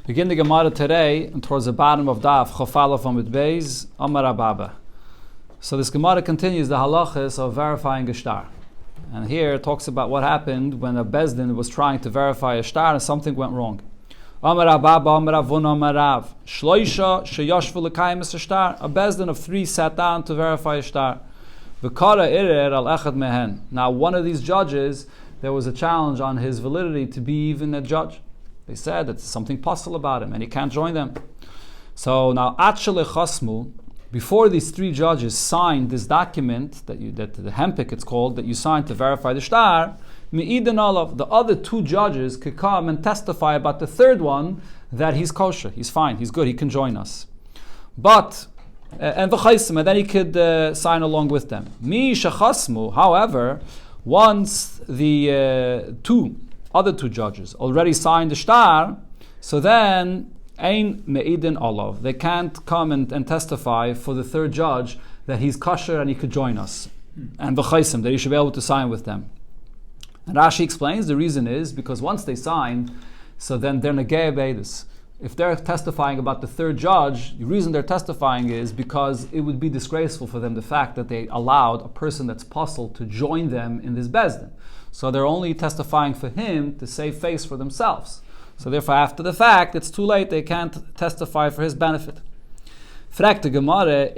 Begin the Gemara today, and towards the bottom of Daf, Chofalaf Amud Beis, Amar Ababa. So this Gemara continues the halachas of verifying a shtar. And here it talks about what happened when a Bezdin was trying to verify a shtar and something went wrong. Amar Ababa, Amar Avun, Amar Rav. Shloisha sheyashvu l'kayim es shtar. A Bezdin of three sat down to verify a shtar. V'kara irer al echad mehen. Now one of these judges, there was a challenge on his validity to be even a judge. They said that there's something possible about him and he can't join them. So now, Atshele Chasmu, before these three judges signed this document, that the hempik it's called, that you signed to verify the shtar, Me'idan Olav, the other two judges could come and testify about the third one that he's kosher, he's fine, he's good, he can join us. But, and then he could sign along with them. Mi Shachasmu, however, once the other two judges already signed the shtar, so then ein me'idin olav. They can't come and testify for the third judge that he's kosher and he could join us, and v'chaisim, that he should be able to sign with them. And Rashi explains the reason is because once they sign, so then they're negei beidus. If they're testifying about the third judge, the reason they're testifying is because it would be disgraceful for them the fact that they allowed a person that's puzzled to join them in this bezdin. So they're only testifying for him to save face for themselves. So therefore, after the fact, it's too late. They can't testify for his benefit. Frag the Gemara,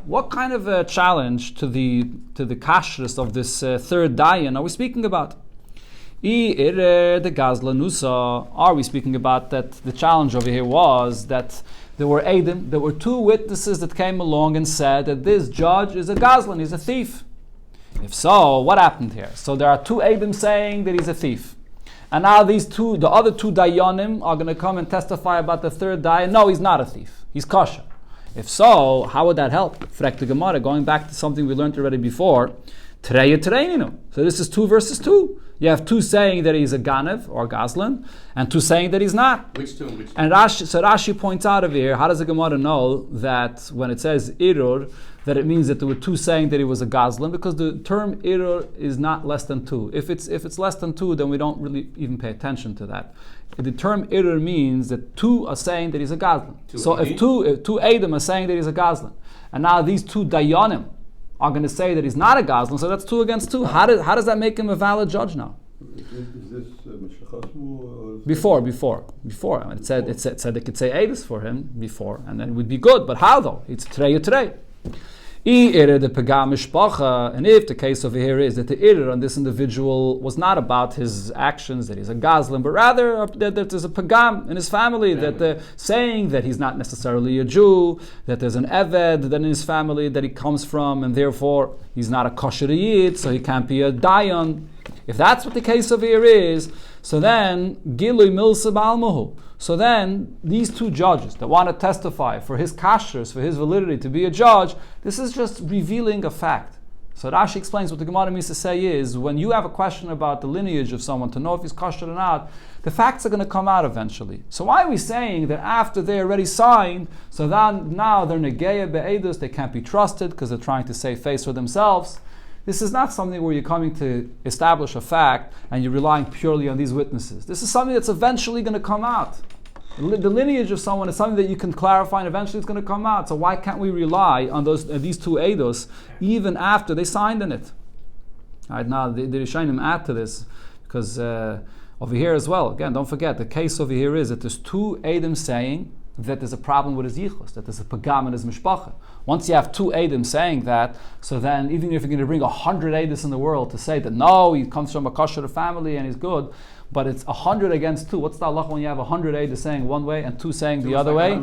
what kind of a challenge to the kashrus of this third dayan are we speaking about? Are we speaking about that the challenge over here was that there were two witnesses that came along and said that this judge is a gazlan, he's a thief. If so, what happened here? So there are two Eidim saying that he's a thief. And now the other two Dayanim are going to come and testify about the third Dayan. No, he's not a thief. He's kosher. If so, how would that help? Frek the Gemara, going back to something we learned already before. Treya Tereininu. So this is 2 versus 2. You have two saying that he's a Ganev or Gazlan, and two saying that he's not. Which two? And Rashi points out over here, how does the Gemara know that when it says Irur, that it means that there were two saying that he was a Gazlan? Because the term Irur is not less than 2. If it's less than 2, then we don't really even pay attention to that. The term Irur means that two are saying that he's a Gazlan. So if two Eidim are saying that he's a Gazlan, and now these two Dayanim are going to say that he's not a Gazlan, so that's 2 against 2. How does that make him a valid judge now? Is this Meshachasmu? Before. I mean, it said they could say Eidus for him before, and then it would be good. But how though? It's Trey. And if the case over here is that the Irir on this individual was not about his actions, that he's a Gazlan, but rather that there's a Pagam in his family, that they're saying that he's not necessarily a Jew, that there's an Eved that in his family that he comes from, and therefore he's not a kosher Yid, so he can't be a Dayan. If that's what the case over here is, so then Gilui Milsa Balmahu. So then, these two judges that want to testify for his kashrus, for his validity to be a judge, this is just revealing a fact. So Rashi explains what the Gemara means to say is, when you have a question about the lineage of someone, to know if he's kosher or not, the facts are going to come out eventually. So why are we saying that after they already signed, so then now they're negeya be'edus, they can't be trusted because they're trying to save face for themselves? This is not something where you're coming to establish a fact and you're relying purely on these witnesses. This is something that's eventually going to come out. The lineage of someone is something that you can clarify and eventually it's going to come out. So why can't we rely on these two eidos even after they signed in it? All right, now the Rishonim add to this because over here as well, again, don't forget, the case over here is that there's two eidim saying that there's a problem with his yichus, that there's a pagam in his mishpacha. Once you have two eidim saying that, so then even if you're going to bring 100 eidim in the world to say that no, he comes from a kosher family and he's good, but it's 100 against 2. What's the halacha when you have 100 eidim saying one way and 2 saying the other way?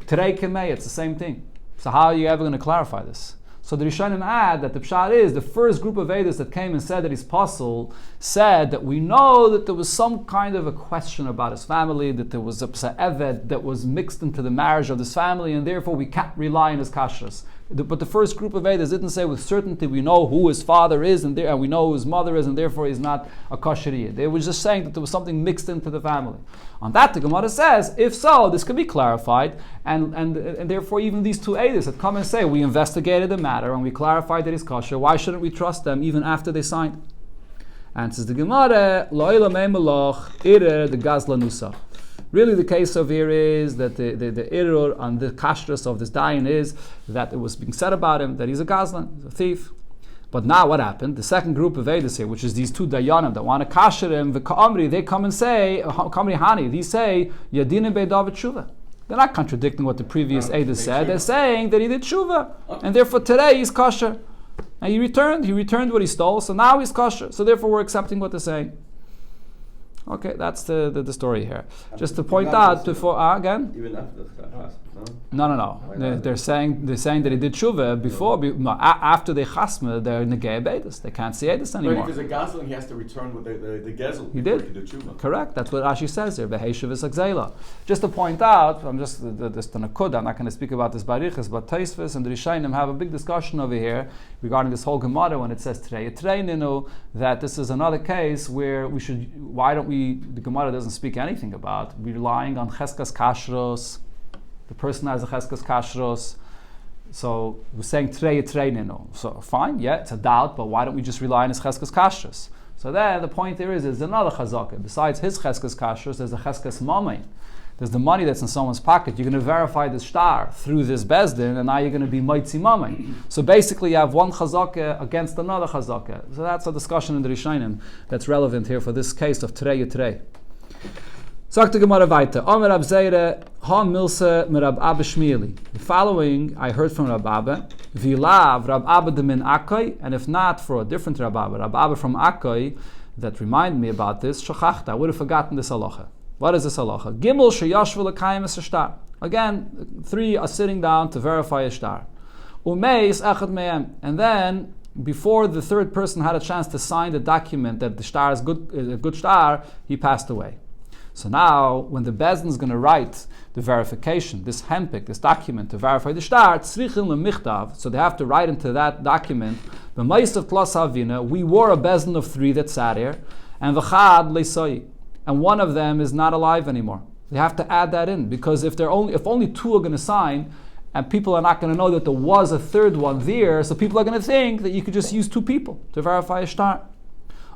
Terei kemei, it's the same thing. So how are you ever going to clarify this? So the Rishonim add that the pshat is the first group of Eidos that came and said that he's pasul said that we know that there was some kind of a question about his family, that there was a eved that was mixed into the marriage of this family, and therefore we can't rely on his kashrus. But the first group of Eidos didn't say with certainty we know who his father is and we know who his mother is, and therefore he's not a kosher yid. They were just saying that there was something mixed into the family. On that, the Gemara says, if so, this could be clarified, and therefore even these two Eidos that come and say we investigated the matter and we clarified that he's kosher, why shouldn't we trust them even after they signed? Answers the Gemara, Lo'ila me melach, ire the gazla nusach. Really, the case over here is that the irur on the kashrus of this dayan is that it was being said about him that he's a gazlan, he's a thief. But now what happened? The second group of Eidos here, which is these two dayanim that want to kasher him, the ka'amri, they come and say, ka'amri hani, they say, yadinim be'david tshuva. They're not contradicting what the previous Eidos said. They're saying that he did tshuva, and therefore today he's kosher. And he returned what he stole, so now he's kosher. So therefore we're accepting what they're saying. Okay, that's the story here. Just to point out before again. Even after the chas, No. They're saying that he did tshuva before. After they chasma, they're negei beidus. They can't see edus anymore. But if there's a gazlan, he has to return with the gezel. He did. Correct. That's what Rashi says here. Beheshav is akzela. Just to point out, I'm just the nakud. I'm not going to speak about this barichas, but Tosfos and the Rishayim have a big discussion over here regarding this whole Gemara when it says today that this is another case where we should. Why don't we? The Gemara doesn't speak anything about relying on cheskas kashros. The person has a cheskas kashros. So we're saying treininu. So fine, yeah, it's a doubt, but why don't we just rely on his cheskas kashros? So then the point there is another chazaka. Besides his cheskas kashros, there's a cheskas mamay. There's the money that's in someone's pocket. You're going to verify the shtar through this bezdin, and now you're going to be moitzi mamay. So basically, you have one chazaka against another chazaka. So that's a discussion in the Rishonim that's relevant here for this case of trei. Sagt the Gemara weiter. Omer Rab Zeire ha milse merab Abba Shmieli. The following I heard from Rab Abba. V'lav Rab Abba de min Akai, and if not for a different Rab Abba from Akai, that reminded me about this. Shachachta, I would have forgotten this halacha. What is this halacha? Gimel sheyashvu l'kayim es shtar. Again, 3 are sitting down to verify a shtar. Umeis echad mehem, and then before the third person had a chance to sign the document that the shtar is a good shtar, he passed away. So now, when the bezdin is going to write the verification, this hempik, this document to verify the shtar, tzrichin lemichtav, so they have to write into that document, b'maisav klas havina, we were a bezdin of 3 that sat here, and v'chad leisoi, and one of them is not alive anymore. They have to add that in, because if only 2 are going to sign, and people are not going to know that there was a third one there, so people are going to think that you could just use 2 people to verify a shtar.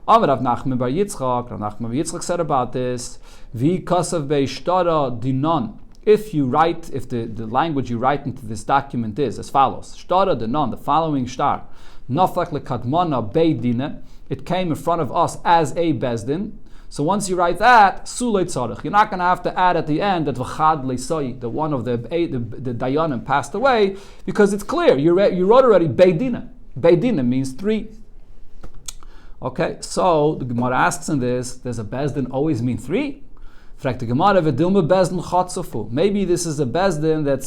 Rav Nachman bar Yitzchak said about this, Vi kasav be'ishtara dinon. If the language you write into this document is as follows: Shtara dinon, the following shtar, nafak lekadmana beidina, it came in front of us as a bezdin. So once you write that, sulei tzarich, you're not going to have to add at the end that v'chad leisoi, the one of the dayanim passed away, because it's clear. You wrote already beidina. Beidina means 3. Okay, so the Gemara asks in this, does a bezdin always mean 3? Maybe this is a bezdin that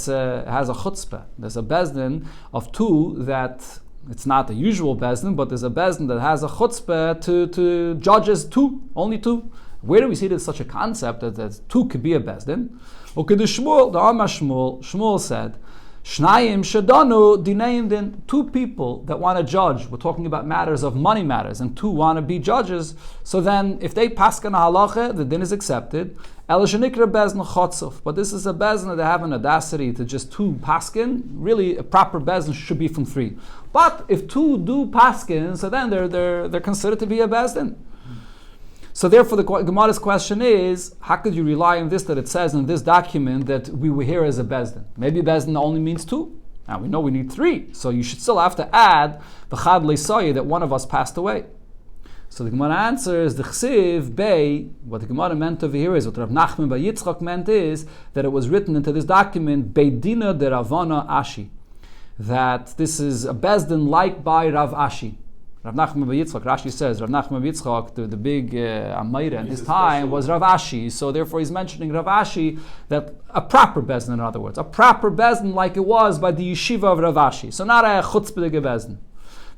has a chutzpah. There's a bezdin of 2 that it's not the usual bezdin, but there's a bezdin that has a chutzpah to judges 2, only 2. Where do we see there's such a concept that 2 could be a bezdin? Okay, the Shmuel said, Shnayim shadanu dineim din, 2 people that want to judge. We're talking about matters of money matters, and 2 want to be judges. So then, if they paskan halacha, the din is accepted. Elishanikra bezn chotzuf, but this is a bezn that they have an audacity to just 2 paskin. Really, a proper bezn should be from 3. But if 2 do paskin, so then they're considered to be a bezdin. So therefore, the Gemara's question is, how could you rely on this that it says in this document that we were here as a bezdin? Maybe bezdin only means 2. Now we know we need 3, so you should still have to add the chad leisoyi that one of us passed away. So the Gemara answers the chsiv bei. What the Gemara meant over here is what Rav Nachman bar Yitzchak meant is that it was written into this document beidina de Ravana Ashi, that this is a bezdin like by Rav Ashi. Rav Nachman bar Yitzchak, Rashi says, Rav Nachman bar Yitzchak, the big Amayra in his time was Rav Ashi. So therefore he's mentioning Rav Ashi, that a proper bezdin, in other words. A proper bezdin like it was by the yeshiva of Rav Ashi. So not a chutzpahdige bezdin.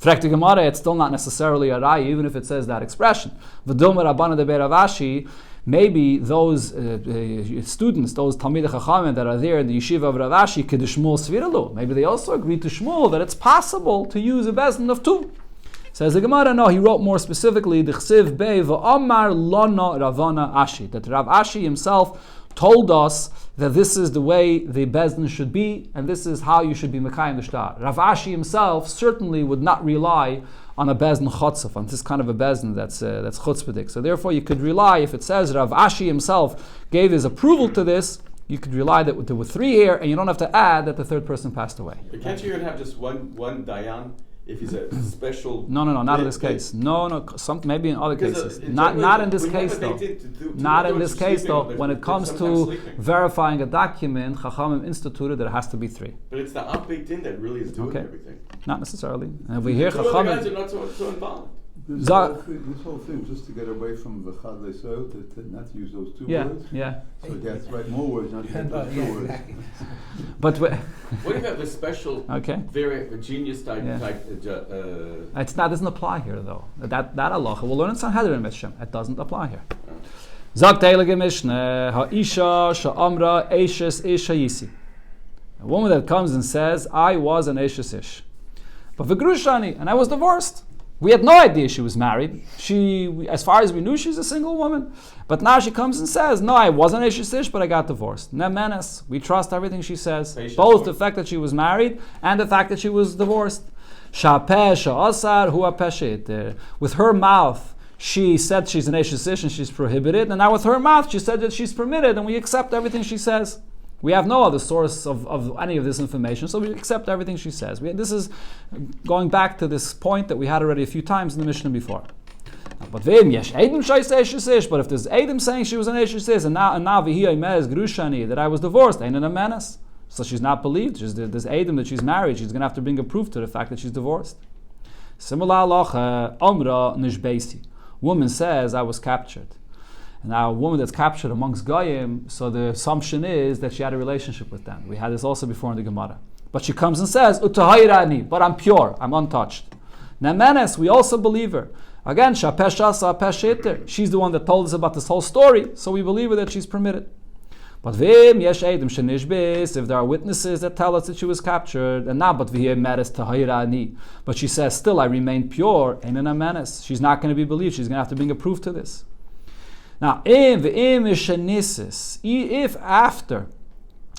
Fragt the Gemara, it's still not necessarily a raya, even if it says that expression. V'dilma Rabbana de Rav Ashi, maybe those students, those Talmidei Chachamim that are there in the yeshiva of Rav Ashi, kedishmul sviralu. Maybe they also agreed to Shmuel that it's possible to use a bezdin of 2. Says the Gemara, no, he wrote more specifically, the Chsiv Bei v'Amar Lana Ravana Ashi, that Rav Ashi himself told us that this is the way the bezdin should be, and this is how you should be mekayim the shtar. Rav Ashi himself certainly would not rely on a bezin chotzef, on this kind of a bezin that's chutzpahdik. So therefore you could rely, if it says Rav Ashi himself gave his approval to this, you could rely that there were 3 here, and you don't have to add that the 3rd person passed away. But can't you even have just one dayan if he's a special? No, not in this case. No, maybe in other cases. Not in this case though. Not in this case though. When it comes to verifying a document, Chachamim instituted that it has to be 3. But it's the Beit Din that really is doing everything. Not necessarily. And we hear The other Chachamim. guys are not so involved. This whole thing, just to get away from the Chad Leisot, not to use those 2 words. Yeah. So you have to write more words, not to get those 2 words. But what if you have a special, very genius type? It doesn't apply here though. That halacha we'll learn in Sanhedrin Mishnah. It doesn't apply here. Zakt Heilige Mishnah ha'isha sha'amra eishes ish ha'yisi. A woman that comes and says, I was an eishes ish, but v'grushani, and I was divorced. We had no idea she was married. As far as we knew, she's a single woman. But now she comes and says, no, I wasn't Eshes Ish, but I got divorced. Nemenes, we trust everything she says. Both the fact that she was married and the fact that she was divorced. With her mouth, she said she's an Eshes Ish and she's prohibited. And now with her mouth, she said that she's permitted, and we accept everything she says. We have no other source of any of this information, so we accept everything she says. This is going back to this point that we had already a few times in the Mishnah before. But if there's Adam saying she was an Eshes and now that I was divorced, ain't a menace. So she's not believed. There's Adam that she's married. She's going to have to bring a proof to the fact that she's divorced. Similar halacha, Omra nishbeisi. Woman says, I was captured. Now, a woman that's captured amongst Goyim, so the assumption is that she had a relationship with them. We had this also before in the Gemara. But she comes and says, Utahayrani, but I'm pure, I'm untouched. Nemenes, we also believe her. Again, Shapeshasa Pesheter, she's the one that told us about this whole story, so we believe her that she's permitted. But Vim Yesh Edim Shenishbis, if there are witnesses that tell us that she was captured, and now, but Vihim Meres Tahayrani. But she says, still I remain pure, ain't an Amenes. She's not going to be believed, she's going to have to bring a proof to this. Now, if after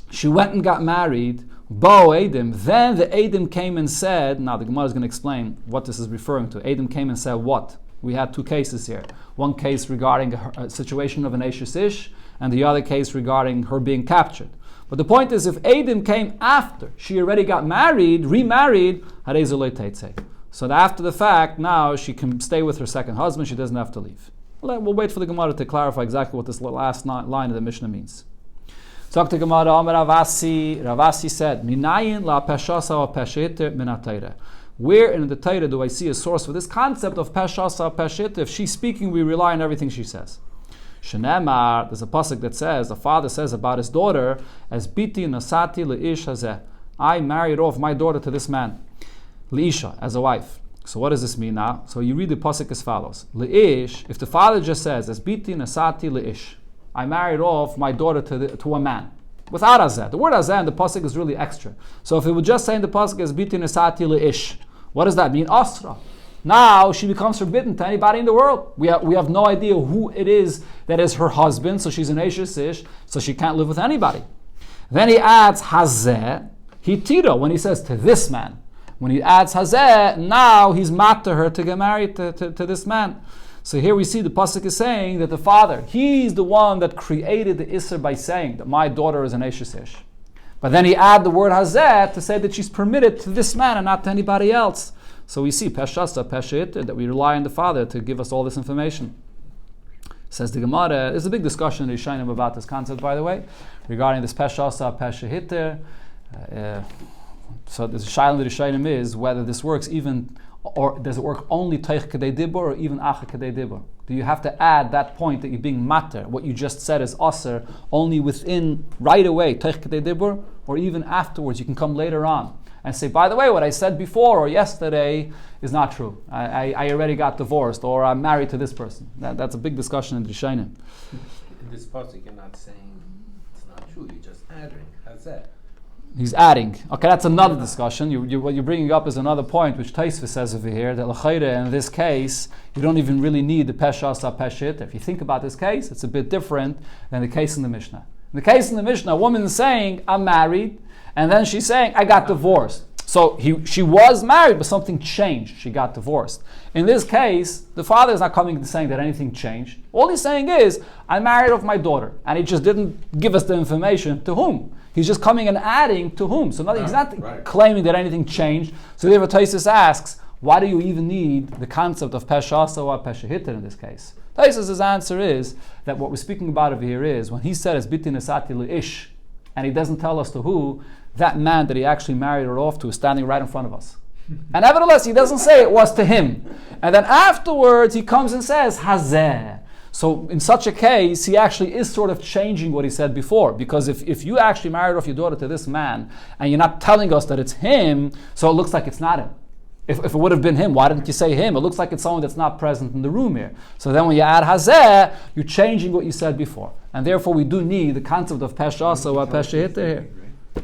she went and got married, Bo Adam, then the Adam came and said, now the Gemara is going to explain what this is referring to. Adam came and said what? We had 2 cases here. One case regarding a situation of an Eshes Ish, and the other case regarding her being captured. But the point is, if Adam came after she already got married, remarried, so that after the fact, now she can stay with her second husband, she doesn't have to leave. We'll wait for the Gemara to clarify exactly what this last line of the Mishnah means. Talk to Gemara, Ravasi said, Minayin la peshasa wa pesheter minatayre. Where in the Torah do I see a source for this concept of peshasa pesheter? If she's speaking, we rely on everything she says. Shenemar, there's a pasuk that says, the father says about his daughter, as biti nasati leish hazeh. I married off my daughter to this man, leisha, as a wife. So what does this mean now? So you read the pasuk as follows: Leish, if the father just says, "As biti nasati leish," I married off my daughter to a man, without azeh. The word azeh in the pasuk is really extra. So if it would just say in the pasuk, "As biti nasati leish," what does that mean? Asra. Now she becomes forbidden to anybody in the world. We have no idea who it is that is her husband. So she's an eshes ish, so she can't live with anybody. Then he adds hazeh hitira when he says to this man. When he adds hazeh, now he's mat to her to get married to this man. So here we see the pasuk is saying that the father, he's the one that created the isser by saying that my daughter is an eshes ish. But then he add the word hazeh to say that she's permitted to this man and not to anybody else. So we see peshasa peshit that we rely on the father to give us all this information. Says the Gemara, there's a big discussion in Rishonim about this concept, by the way, regarding this peshasa peshit. So the shaila in the Rishonim is whether this works even, or does it work only teich kedei dibur or even acha kedei dibur? Do you have to add that point that you're being mater, what you just said is aser, only within right away teich kedei dibur, or even afterwards you can come later on and say, by the way, what I said before or yesterday is not true. I already got divorced, or I'm married to this person. That's a big discussion in the Rishonim. In this part, you're not saying it's not true. You're just adding. How's that? He's adding. Okay, that's another discussion. What you're bringing up is another point, which Taisva says over here, that l'chayre, in this case, you don't even really need the peshasa peshit. If you think about this case, it's a bit different than the case in the Mishnah. In the case in the Mishnah, a woman is saying, I'm married, and then she's saying, I got divorced. So she was married, but something changed. She got divorced. In this case, the father is not coming and saying that anything changed. All he's saying is, I married off my daughter. And he just didn't give us the information to whom. He's just coming and adding to whom. So he's not claiming that anything changed. So the Taisus asks, why do you even need the concept of Pesha Asa or Pesha Hitter in this case? Taisus' answer is that what we're speaking about over here is, when he said it's Biti Nesati Ish, and he doesn't tell us to who, that man that he actually married her off to is standing right in front of us. And nevertheless, he doesn't say it was to him. And then afterwards, he comes and says, Hazeh. So in such a case, he actually is sort of changing what he said before. Because if you actually married off your daughter to this man, and you're not telling us that it's him, so it looks like it's not him. If it would have been him, why didn't you say him? It looks like it's someone that's not present in the room here. So then when you add Hazeh, you're changing what you said before. And therefore we do need the concept of Pesha Asa or Pesha Hitter here.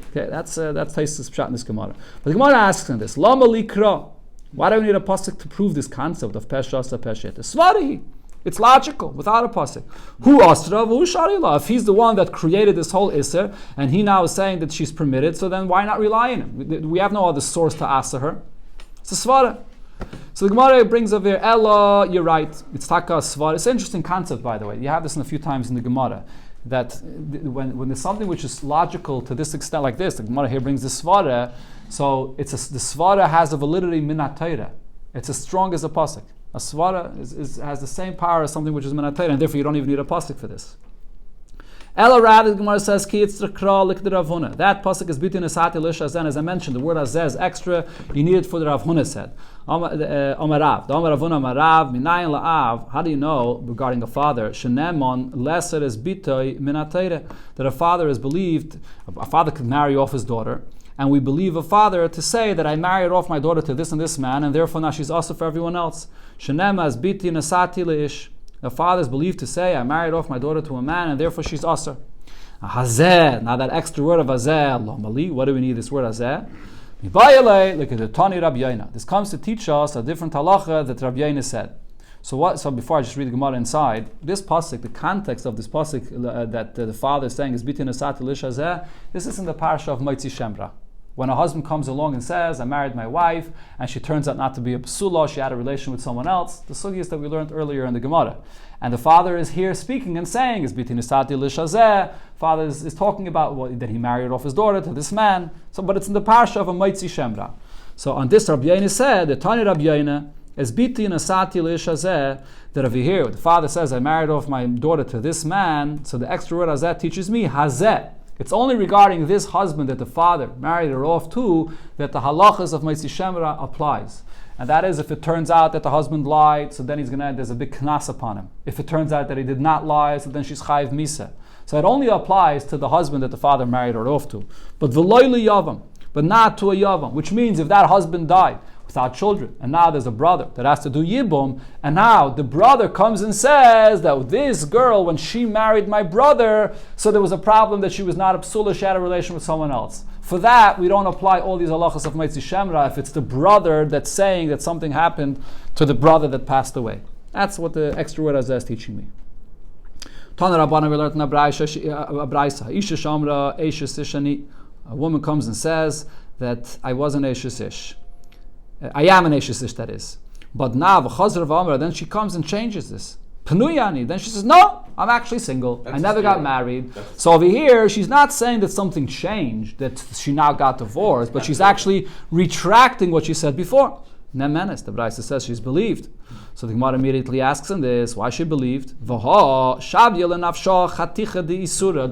Okay, that's Taisus Pshat in this Gemara. But the Gemara asks in this, Lama Likra, why do we need a pasuk to prove this concept of Pesha Asa, Pesha Hitter? Svarihi. It's logical, without a pasuk. Who Asra, who Sharila? If he's the one that created this whole Isser, and he now is saying that she's permitted, so then why not rely on him? We have no other source to answer her. It's a svara. So the Gemara brings over here, Ella, you're right, it's taka svara. It's an interesting concept, by the way. You have this in a few times in the Gemara, that when there's something which is logical to this extent like this, the Gemara here brings the svara, so the svara has a validity minat Torah. It's as strong as a pasuk. A svara has the same power as something which is minat Torah, and therefore you don't even need a pasuk for this. Ella Rad, the Gemara says, Ki it's the kral lik the Rav Huna. That pasuk is bitin esati lishazen. As I mentioned, the word azeh is extra. You need it for the Rav Huna said. Omarav. The Omar Rav Huna Omarav, minayin la'av. How do you know regarding a father? Shenemon leser es bitoy minatayre. That a father is believed, a father could marry off his daughter. And we believe a father to say that I married off my daughter to this and this man, and therefore now she's also for everyone else. Shenem as bitin esati leish. The father is believed to say, I married off my daughter to a man, and therefore she's asr. Hazeh, now that extra word of hazeh, Lomali, what do we need this word hazeh? Look at the Tani Rabbi Yaina. This comes to teach us a different halacha that Rabbi Yaina said. So before I just read the Gemara inside, this pasuk, the context of this pasuk that the father is saying is bitin asat lish hazeh, this is in the parasha of Motzi Shemra. When a husband comes along and says, I married my wife, and she turns out not to be a psula, she had a relation with someone else, the sugyas that we learned earlier in the Gemara. And the father is here speaking and saying, is bitin isati lishazeh. Father is talking about that he married off his daughter to this man. But it's in the parsha of a Motzi Shemra. So on this, Rabbi Yaina said, the Tani Rabbi Yaina, is bitin asati lishazeh, that over here, the father says, I married off my daughter to this man, so the extra word hazeh teaches me, hazeh. It's only regarding this husband that the father married her off to that the halachas of Motzi Shemra applies. And that is if it turns out that the husband lied, so then there's a big knas upon him. If it turns out that he did not lie, so then she's chayiv misa. So it only applies to the husband that the father married her off to. But v'loy li yavam, but not to a yavam, which means if that husband died without children, and now there's a brother that has to do yibum, and now the brother comes and says that this girl, when she married my brother, so there was a problem that she was not a psula, she had a relation with someone else. For that, we don't apply all these halachas of Motzi Shemra if it's the brother that's saying that something happened to the brother that passed away. That's what the extra word is teaching me. Tana Rabbana, we learned in a braisa. Isha Shamra, Esha Sishani. A woman comes and says that I was an Esha Sish. I am an Eishesish, that is. But now, v'chazar v'amra, then she comes and changes this. Penuyani, then she says, no, I'm actually single. I never got married. So over here, she's not saying that something changed, that she now got divorced, but she's actually retracting what she said before. Nemenes, the Braisa says she's believed. So the Gemara immediately asks in this, why she believed? The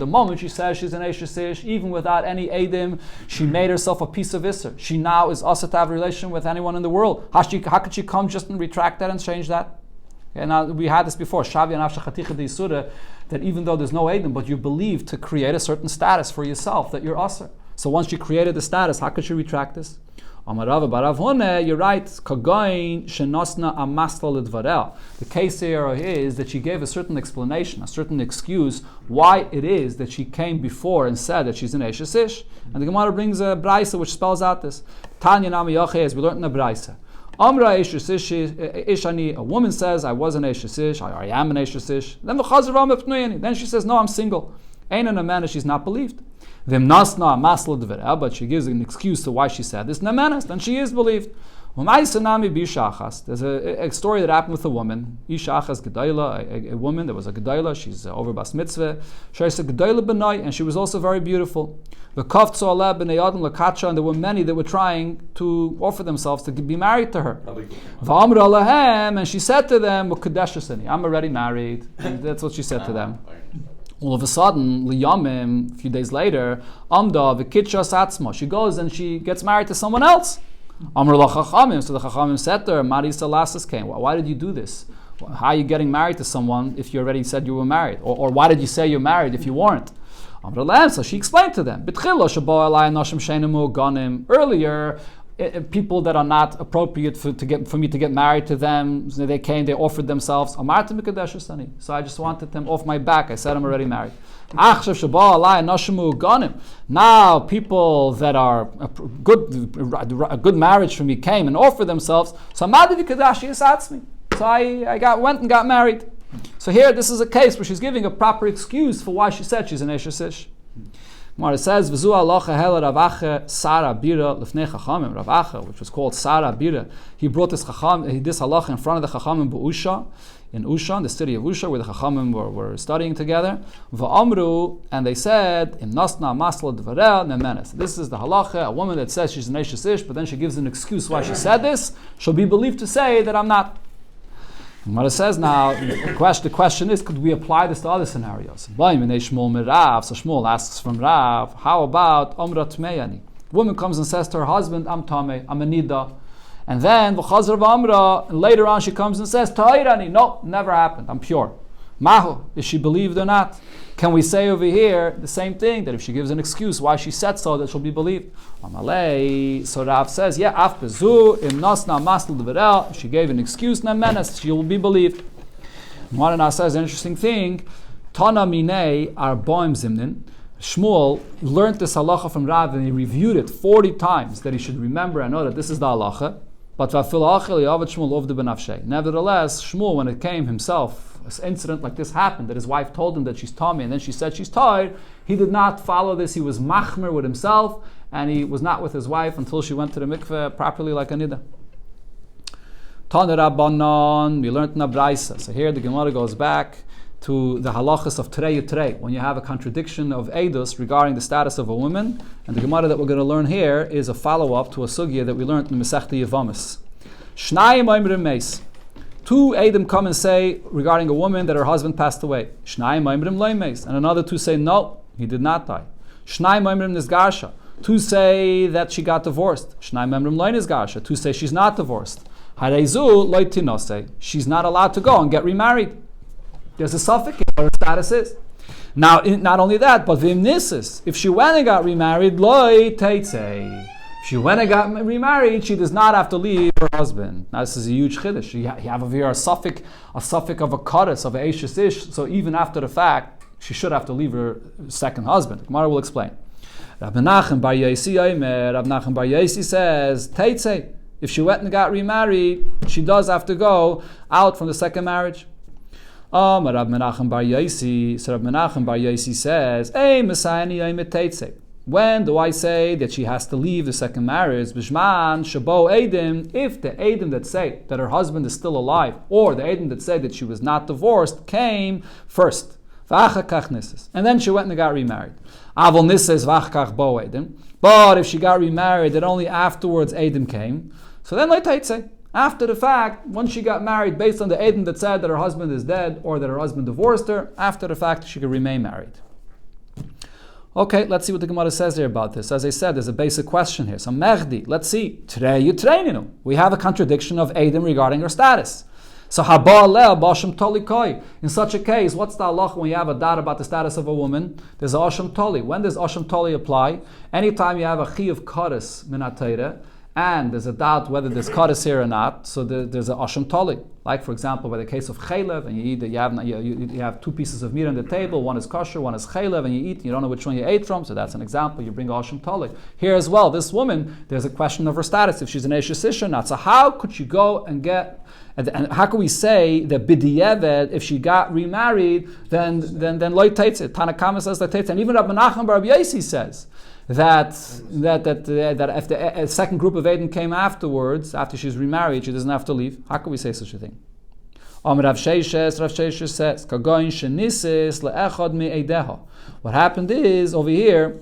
moment she says she's an Eishesish, even without any Eidim, she made herself a piece of Isser. She now is also to have a relation with anyone in the world. How could she come just and retract that and change that? Okay, now we had this before, that even though there's no Eidim, but you believe to create a certain status for yourself, that you're Asr. So once she created the status, how could she retract this? You're right. The case here is that she gave a certain explanation, a certain excuse why it is that she came before and said that she's an Eishesish. And the Gemara brings a Braisa which spells out this. Tanya Nami Yocheh, as we learned in the Braisa. Amra Eishani, a woman says, I was an Eishesish, I am an Eishesish. Then she says, no, I'm single. Ain't an man, she's not believed. But she gives an excuse to why she said this. Then she is believed. There's a story that happened with a woman. A woman that was a gedayla. She's over bas mitzvah. And she was also very beautiful. And there were many that were trying to offer themselves to be married to her. And she said to them, I'm already married. And that's what she said to them. All of a sudden, liyamim, a few days later, she goes and she gets married to someone else. So the Chachamim said to her, Marisa Lasses came. Why did you do this? How are you getting married to someone if you already said you were married? Or why did you say you're married if you weren't? So she explained to them. Earlier, people that are not appropriate for me to get married to them, they came, they offered themselves. So I just wanted them off my back. I said I'm already married. Now people that are a good marriage for me came and offered themselves. So I went and got married. So here, this is a case where she's giving a proper excuse for why she said she's an Eshes Ish. Gemara says, "V'zu halacha hel Ravacha Sara Bira lefnei Chachamim." Ravacha, which was called Sara Bira, he brought this halacha in front of the Chachamim b'Usha, in Usha, in the city of Usha, where the Chachamim were studying together. V'amru, and they said, "Im nasna masla dvarel nemenes." This is the halacha. A woman that says she's an Eshes Ish, but then she gives an excuse why she said this, she'll be believed to say that I'm not. Gemara says now, the question is, could we apply this to other scenarios? So Shmuel asks from Rav, how about Omra Tmeyani? Woman comes and says to her husband, I'm Tameh, I'm a Nida. And then, later on she comes and says, Ta'irani, no, never happened, I'm pure. Mahu, is she believed or not? Can we say over here the same thing, that if she gives an excuse why she said so, that she'll be believed? So Rav says, yeah, if she gave an excuse, she will be believed. Marana says an interesting thing. Tana minei arbaim zimnin. Shmuel learned this halacha from Rav and he reviewed it 40 times, that he should remember and know that this is the halacha. But nevertheless, Shmuel, when it came himself, an incident like this happened, that his wife told him that she's tummy, and then she said she's tired, he did not follow this. He was machmer with himself, and he was not with his wife until she went to the mikveh properly like a nida. Tana Rabbanon, we learned in a Braisa. So here the Gemara goes back to the halachas of Trei, when you have a contradiction of Eidos regarding the status of a woman. And the Gemara that we're going to learn here is a follow-up to a sugya that we learned in the Masechta Yevamis. Shnayim oimrim meis. Two Eidim come and say regarding a woman that her husband passed away. Shnayim oimrim loy meis. And another two say, no, he did not die. Shnayim oimrim nisgarsha. Two say that she got divorced. Shnayim oimrim loy nisgarsha. Two say she's not divorced. Hareizu loy tinose. She's not allowed to go and get remarried. There's a suffix in what her status is. Now, not only that, but v'imnisis. If she went and got remarried, loy teitzei. If she went and got remarried, she does not have to leave her husband. Now, this is a huge chiddush. You have over here a suffix of a kaddish, of a Eshes Ish. So even after the fact, she should have to leave her second husband. Gemara will explain. Rab Menachem Bar Yosi says, teitzei. If she went and got remarried, she does have to go out from the second marriage. Rab Menachem Bar Yosi. So Rab Menachem Bar Yosi says, "Hey, Messiani, Teitze. When do I say that she has to leave the second marriage? Bishman Shabo Eidim. If the Eidim that say that her husband is still alive, or the Eidim that say that she was not divorced, came first, and then she went and got remarried. Avol Nisses Vachkach Bo Eidim. But if she got remarried, that only afterwards Eidim came. So then Teitze. After the fact, once she got married, based on the Eidim that said that her husband is dead or that her husband divorced her, after the fact, she could remain married." Okay, let's see what the Gemara says here about this. As I said, there's a basic question here. So, Mechdi, let's see. We have a contradiction of Eidim regarding her status. So, in such a case, what's the halach when you have a doubt about the status of a woman? There's a Asham Toli. When does Asham Toli apply? Anytime you have a Chi of Kares Minatayre, and there's a doubt whether there's Kares here or not, so there's a Asham Toli. Like, for example, by the case of chaylev, and you have two pieces of meat on the table, one is kosher, one is chaylev, and you eat, you don't know which one you ate from, so that's an example, you bring a Hashem Talik. Here as well, this woman, there's a question of her status, if she's an Eshes Ish or not. So how could she go and get, and how can we say that b'di'eved, if she got remarried, then loy teitze? Tanakama says that teitze, and even Rabbi Menachem bar Rabbi Yosi says that if the second group of Aiden came afterwards, after she's remarried, she doesn't have to leave. How can we say such a thing? Rav Sheishes says, "Kagoin shenisis le'echad me'eideha." What happened is, over here,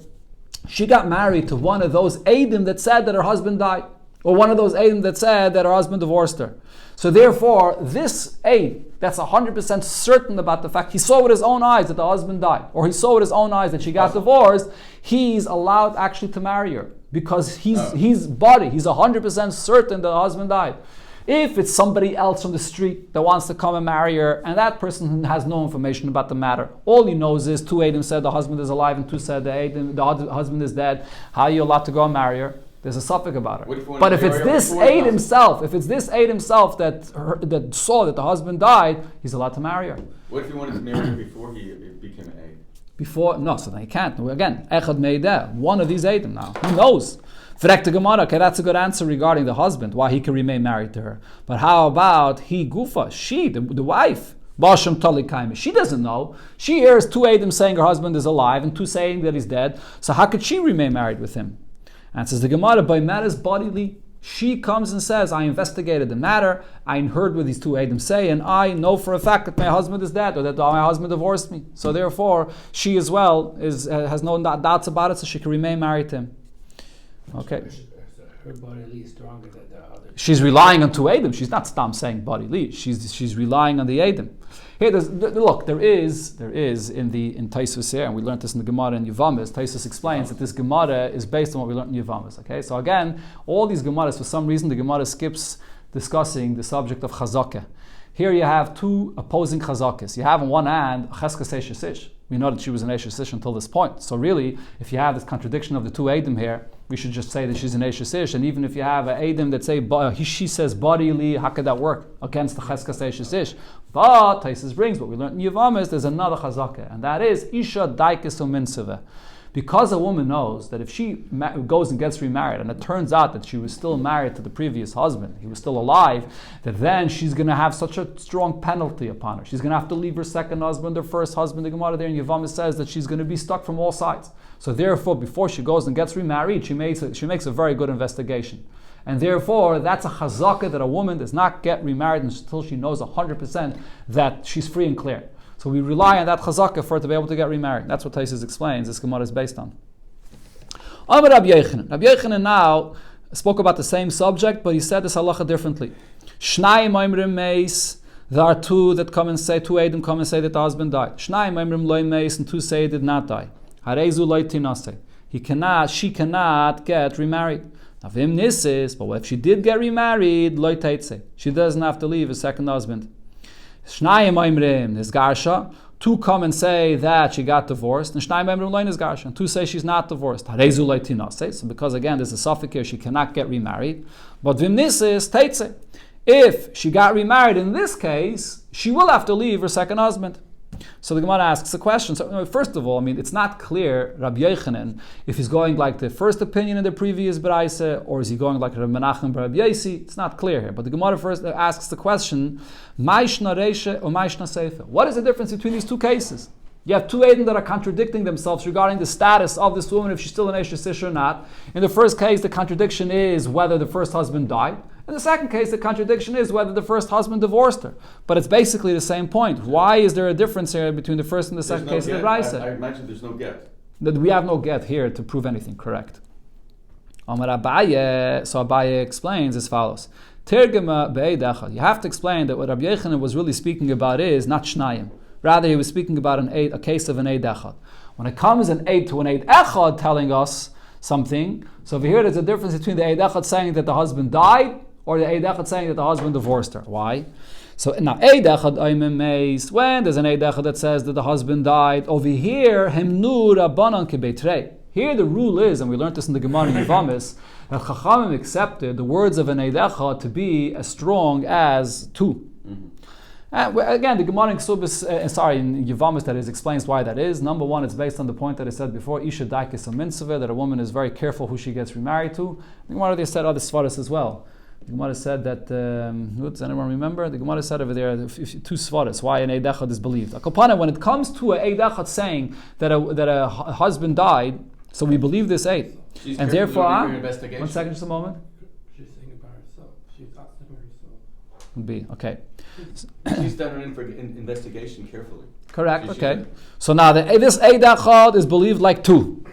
she got married to one of those Eidim that said that her husband died, or one of those Eidim that said that her husband divorced her. So therefore, this Eid, that's 100% certain about the fact, he saw with his own eyes that the husband died, or he saw with his own eyes that she got divorced, he's allowed actually to marry her, because he's body, he's 100% certain that the husband died. If it's somebody else from the street that wants to come and marry her, and that person has no information about the matter, all he knows is two Eidim said the husband is alive and two said the husband is dead, how are you allowed to go and marry her? There's a suffix about her. But if it's this Eid himself, that saw that the husband died, he's allowed to marry her. What if he wanted to marry her before he became an Eid? So then he can't. Again, Echad Meideh, one of these Eidim now. Who knows? Frek the Gemara, okay, that's a good answer regarding the husband, why he can remain married to her. But how about he Gufa, she, the wife? Basham Talikaim. She doesn't know. She hears two Eidim saying her husband is alive and two saying that he's dead. So how could she remain married with him? And says the Gemara, by matters bodily, she comes and says, I investigated the matter, I heard what these two Eidim say, and I know for a fact that my husband is dead, or that my husband divorced me. So therefore, she as well has no doubts about it, so she can remain married to him. Okay. Her bodily is stronger than the other. She's relying on two Eidim. She's not saying bodily. She's relying on the Eidim. Here, there is in Taisus here, and we learned this in the Gemara in Yevamis. Taisus explains that this Gemara is based on what we learned in Yevamis. Okay, so again, all these Gemaras, for some reason, the Gemara skips discussing the subject of Chazakah. Here you have two opposing Chazakahs. You have on one hand Cheskas Eshes Ish. We know that she was an Eshes Ish until this point. So really, if you have this contradiction of the two Eidim here, we should just say that she's an Eshes Ish. And even if you have an Eidim that say she says bodily, how could that work against the Cheskas Eshes Ish? But Taisus brings what we learned in Yevamis. There's another Chazakah, and that is Isha Daikis Uminseve. Because a woman knows that if she goes and gets remarried, and it turns out that she was still married to the previous husband, he was still alive, that then she's going to have such a strong penalty upon her. She's going to have to leave her second husband, her first husband. The Gemara there in Yevamis says that she's going to be stuck from all sides. So therefore, before she goes and gets remarried, she makes a very good investigation. And therefore, that's a chazakah that a woman does not get remarried until she knows 100% that she's free and clear. So we rely on that chazakah for her to be able to get remarried. That's what Taisus explains this Gemara is based on. Amar Rabbi Yochanan. Rabbi Yochanan now spoke about the same subject, but he said this halacha differently. Shnayim oimrim meis. There are two that come and say, two Eidim come and say that the husband died. Shnayim oimrim loy meis, and two say he did not die. Hareizu loy tinase. She cannot get remarried. Now, v'im nisis, but if she did get remarried, loy teitze. She doesn't have to leave her second husband. Shnayim oimrim nisgarsha. Two come and say that she got divorced, and Shnayim oimrim loy nisgarsha. And two say she's not divorced. Hareizu loy tinase. So because again there's a suffix here, she cannot get remarried. But v'im nisis teitze. If she got remarried in this case, she will have to leave her second husband. So the Gemara asks a question. So first of all, it's not clear, Rabbi Yochanan, if he's going like the first opinion in the previous Braise, or is he going like Rabbi Menachem Rabbi Yosi? It's not clear here. But the Gemara first asks the question, Ma'ishna Reisha or Ma'ishna Seifa? What is the difference between these two cases? You have two Eidim that are contradicting themselves regarding the status of this woman, if she's still an Eshes Ish or not. In the first case, the contradiction is whether the first husband died. In the second case, the contradiction is whether the first husband divorced her. But it's basically the same point. Why is there a difference here between the first and the second case of the Braise? I imagine there's no get. That we have no get here to prove anything, correct. Amar Abaye, so Abaye explains as follows. Tergema be'eid echad. You have to explain that what Rabbi Yochanan was really speaking about is not Shnayim. Rather, he was speaking about a case of an eid echad. When it comes an eid to an eid echad telling us something, so over here there's a difference between the eid echad saying that the husband died or the eid echad saying that the husband divorced her. Why? So now eid echad oimim meis, when there's an eid echad that says that the husband died, over here hemnu rabbanan kebeitrei. Here the rule is, and we learned this in the Gemara in Yevamis, that Chachamim accepted the words of an eid echad to be as strong as two. Again, the Gemara in Kesubos, in Yevamos, that is, explains why that is. Number one, it's based on the point that I said before, Isha Daikis a Mitzvah, that a woman is very careful who she gets remarried to. The Gemara, they said other Svaras as well. The Gemara said that, does anyone remember? The Gemara said over there, two Svaras, why an Eid Echad is believed. Akopana, when it comes to an Eid Echad saying that a husband died, so we believe this Eid. And therefore, one second, just a moment. She's saying about herself. She's asking herself. Would be, okay. She's done her investigation carefully. Correct, okay. So now this Eid Echad is believed like two.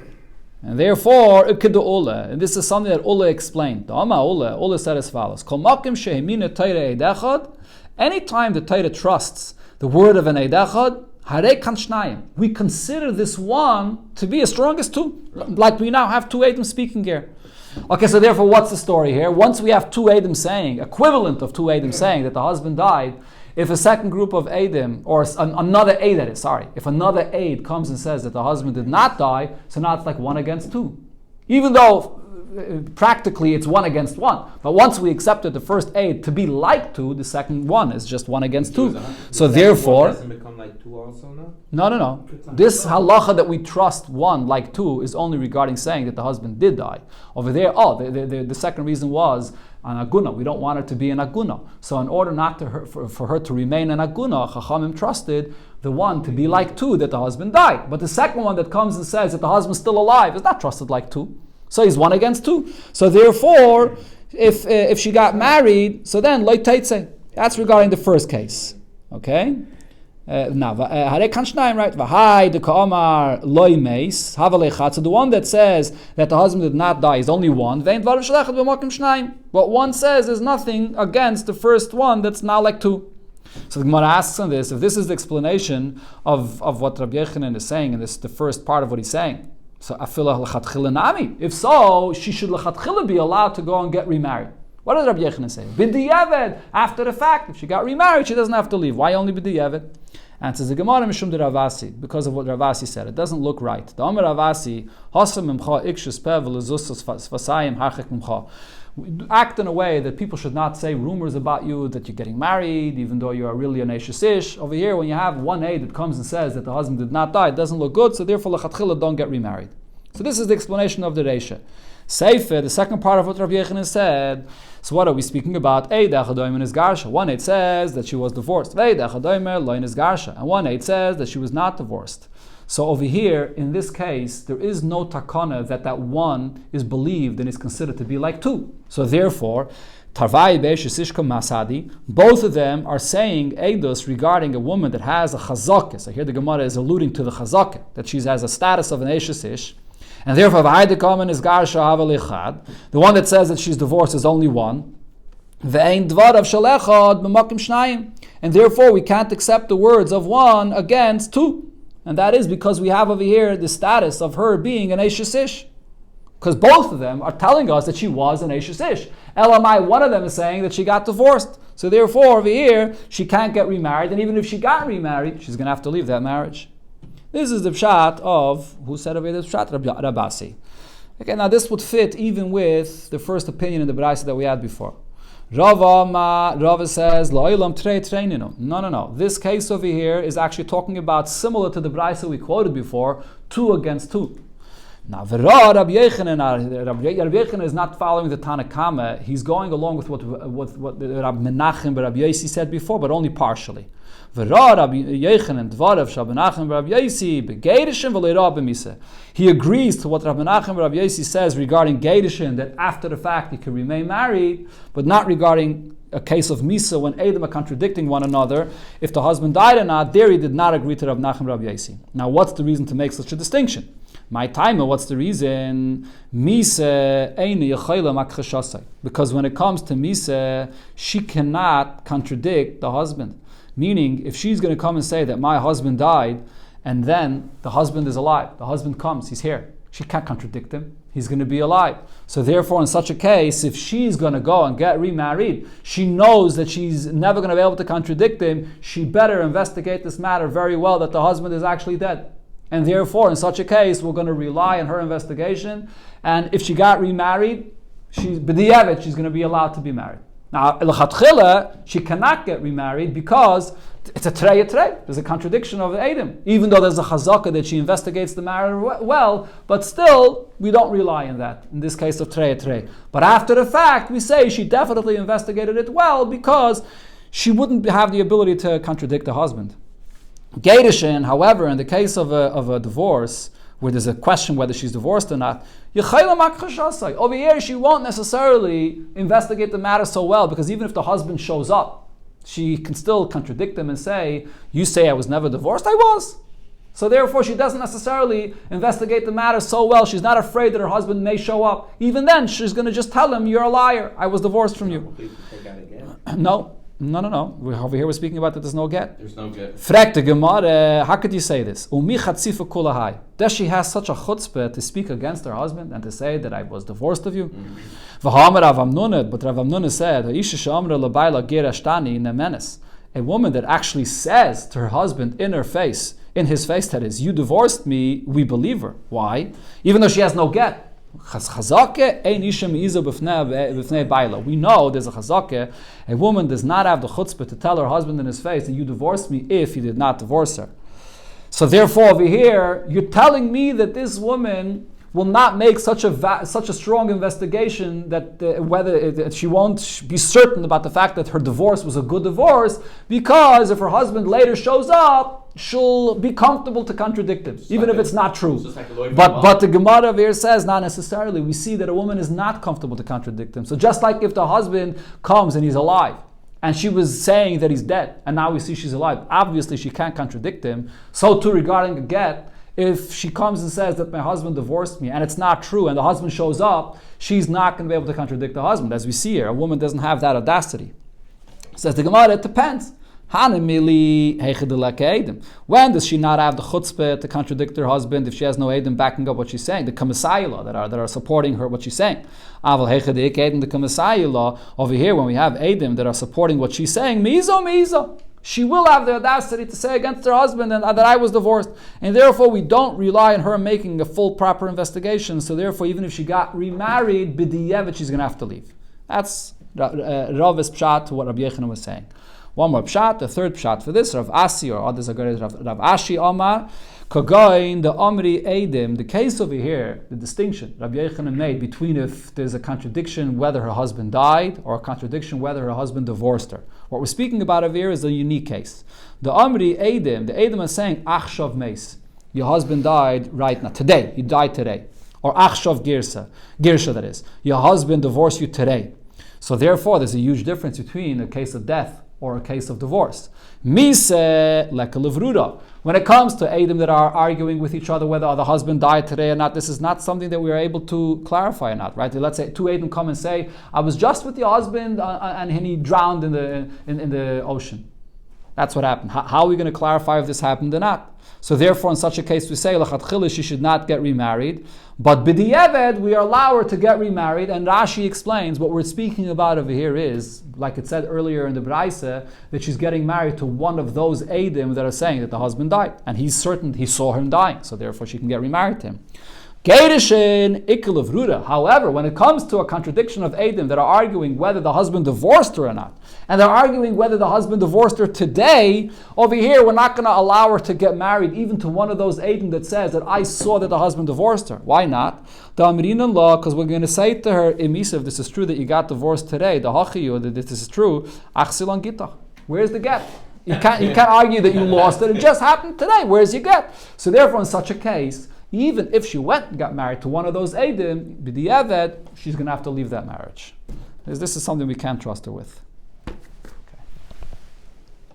And therefore, Ikkedu Ola, and this is something that Ola explained. The Amma Ola said as follows: Kol makim shehemina Torah Eid Echad, anytime the Torah trusts the word of an Eid Echad, Harei kan shnayim, we consider this one to be as strong as two. Like we now have two Eidim speaking here. Okay, so therefore, what's the story here? Once we have two Eidim saying, equivalent of two Eidim saying that the husband died, if a second group of Eidim, or another Eid that is, if another Eid comes and says that the husband did not die, so now it's like 1 against 2. Even though practically it's 1 against 1. But once we accepted the first Eid to be like 2, the second one is just 1 against 2. So therefore, doesn't become like 2 also now? No. This halacha that we trust 1 like 2 is only regarding saying that the husband did die. Over there, the second reason was an aguna. We don't want her to be an aguna. So in order not to for her to remain an aguna, Chachamim trusted the one to be like 2, that the husband died. But the second one that comes and says that the husband's still alive is not trusted like 2. So he's 1 against 2. So therefore, if she got married, so then loy teitze. That's regarding the first case. Okay. Now, right? V'hai de ka'amar loy meis havalei. So the one that says that the husband did not die is only 1. But one says there's nothing against the first one that's now like 2. So the Gemara asks on this, if this is the explanation of what Rabbi Yechanan is saying, and this is the first part of what he's saying. So afila lechatchila nami. If so, she should lechatchila be allowed to go and get remarried. What does Rabbi Yechanan say? B'di'evet, after the fact, if she got remarried, she doesn't have to leave. Why only b'di'evet? Answers the Gemara mishum de Ravasi, because of what Ravasi said. It doesn't look right. The Amar Ravasi, hasam mimcha ikshus pev lezusos fasayim harchek mimcha. Act in a way that people should not say rumors about you that you're getting married, even though you are really an Eishes Ish. Over here, when you have one aid that comes and says that the husband did not die, it doesn't look good, so therefore lechatchila don't get remarried. So this is the explanation of the Reisha. Seifer, the second part of what Rabbi Yechanan said. So what are we speaking about? Eid achadoimer is garsha. One eid says that she was divorced. Eid achadoimer loin is garsha. And one eid says that she was not divorced. So over here, in this case, there is no takana that one is believed and is considered to be like 2. So therefore, Tarvai Beishishishka Masadi, both of them are saying Eidos regarding a woman that has a chazakah. So here the Gemara is alluding to the chazakah, that she has a status of an Eishes. And therefore, is the one that says that she's divorced is only 1. And therefore, we can't accept the words of 1 against 2. And that is because we have over here the status of her being an Eishes Ish. Because both of them are telling us that she was an Eishes Ish. Elamai, one of them is saying that she got divorced. So therefore, over here, she can't get remarried. And even if she got remarried, she's going to have to leave that marriage. This is the pshat of, who said over here, the pshat? Rabasi. Okay, now this would fit even with the first opinion in the Braisa that we had before. Rava says, No. This case over here is actually talking about, similar to the Braisa we quoted before, 2 against 2. Now, Rabbi Yechanan is not following the Tanakama. He's going along with what Rabbi Menachem and Rabbi Yossi said before, but only partially. He agrees to what Rabbi Menachem and Rabbi Yossi says regarding Geirushin, that after the fact he can remain married, but not regarding a case of Misa when Edom are contradicting one another. If the husband died or not, there he did not agree to Rabbi Menachem and Rabbi Yossi. Now, what's the reason to make such a distinction? My timer, what's the reason? Because when it comes to Misa, she cannot contradict the husband. Meaning, if she's going to come and say that my husband died, and then the husband is alive, the husband comes, he's here, she can't contradict him, he's going to be alive. So therefore, in such a case, if she's going to go and get remarried, she knows that she's never going to be able to contradict him, she better investigate this matter very well, that the husband is actually dead. And therefore, in such a case, we're going to rely on her investigation, and if she got remarried, she's going to be allowed to be married. Now, l'chatchila, she cannot get remarried because it's a trey. There's a contradiction of the Edom. Even though there's a chazaka that she investigates the matter well, but still, we don't rely on that. In this case of trey. But after the fact, we say she definitely investigated it well because she wouldn't have the ability to contradict the husband. Geirushin, however, in the case of a divorce, where there's a question whether she's divorced or not, over here she won't necessarily investigate the matter so well, because even if the husband shows up, she can still contradict him and say, you say I was never divorced? I was. So therefore she doesn't necessarily investigate the matter so well. She's not afraid that her husband may show up. Even then, she's going to just tell him, you're a liar. I was divorced from you. No. Over here we're speaking about that there's no get. There's no get. Frag the Gemara, how could you say this? Does she has such a chutzpah to speak against her husband and to say that I was divorced of you? But Rav Amnuna said, a woman that actually says to her husband in his face, that is, you divorced me, we believe her. Why? Even though she has no get. We know there's a chazake. A woman does not have the chutzpah to tell her husband in his face that you divorced me if you did not divorce her. So therefore over here, you're telling me that this woman will not make such a strong investigation that whether she won't be certain about the fact that her divorce was a good divorce, because if her husband later shows up, she'll be comfortable to contradict him, even if it's not true. But the Gemara here says not necessarily. We see that a woman is not comfortable to contradict him. So just like if the husband comes and he's alive, and she was saying that he's dead, and now we see she's alive, obviously she can't contradict him. So too regarding a get, if she comes and says that my husband divorced me, and it's not true, and the husband shows up, she's not going to be able to contradict the husband. As we see here, a woman doesn't have that audacity. Says the Gemara, it depends. When does she not have the chutzpah to contradict her husband if she has no Edom backing up what she's saying? The Kamasai that are supporting her what she's saying. The Kamasai law over here, when we have Edom that are supporting what she's saying, mizo, she will have the audacity to say against her husband and that I was divorced. And therefore we don't rely on her making a full proper investigation. So therefore, even if she got remarried, b'diyevet, she's going to have to leave. That's Rav's pshat to what Rabbi Yochanan was saying. One more pshat, the third pshat for this, Rav Asi, or others are good, Rav Ashi Omar, Kogoin, the Omri Eidim, the case over here, the distinction Rabbi Yochanan made between if there's a contradiction whether her husband died or a contradiction whether her husband divorced her. What we're speaking about over here is a unique case. The Omri Eidim, the Eidim are saying, Achshav Meis, your husband died right now, today, he died today. Or Achshav Girsha that is, your husband divorced you today. So therefore, there's a huge difference between a case of death or a case of divorce. Mise lekalevruda. When it comes to Edom that are arguing with each other whether the husband died today or not, this is not something that we are able to clarify or not, right? Let's say two Edom come and say, I was just with your husband and he drowned in the ocean. That's what happened. How are we going to clarify if this happened or not? So therefore, in such a case, we say, L'chatchila, she should not get remarried. But b'di'eved, we allow her to get remarried. And Rashi explains what we're speaking about over here is, like it said earlier in the Braisa, that she's getting married to one of those Eidim that are saying that the husband died. And he's certain he saw him dying. So therefore, she can get remarried to him. However, when it comes to a contradiction of Eidim that are arguing whether the husband divorced her or not, and they're arguing whether the husband divorced her today, over here we're not going to allow her to get married even to one of those Eidim that says that I saw that the husband divorced her. Why not? The Amrinan law, because we're going to say to her, Emisa, if this is true that you got divorced today, the Hachiyu, that this is true, Achsilan Gitach. Where's the get? You can't argue that you lost it. It just happened today. Where's your get? So therefore, in such a case, even if she went and got married to one of those Eidim, b'di'eved, she's going to have to leave that marriage. This is something we can't trust her with.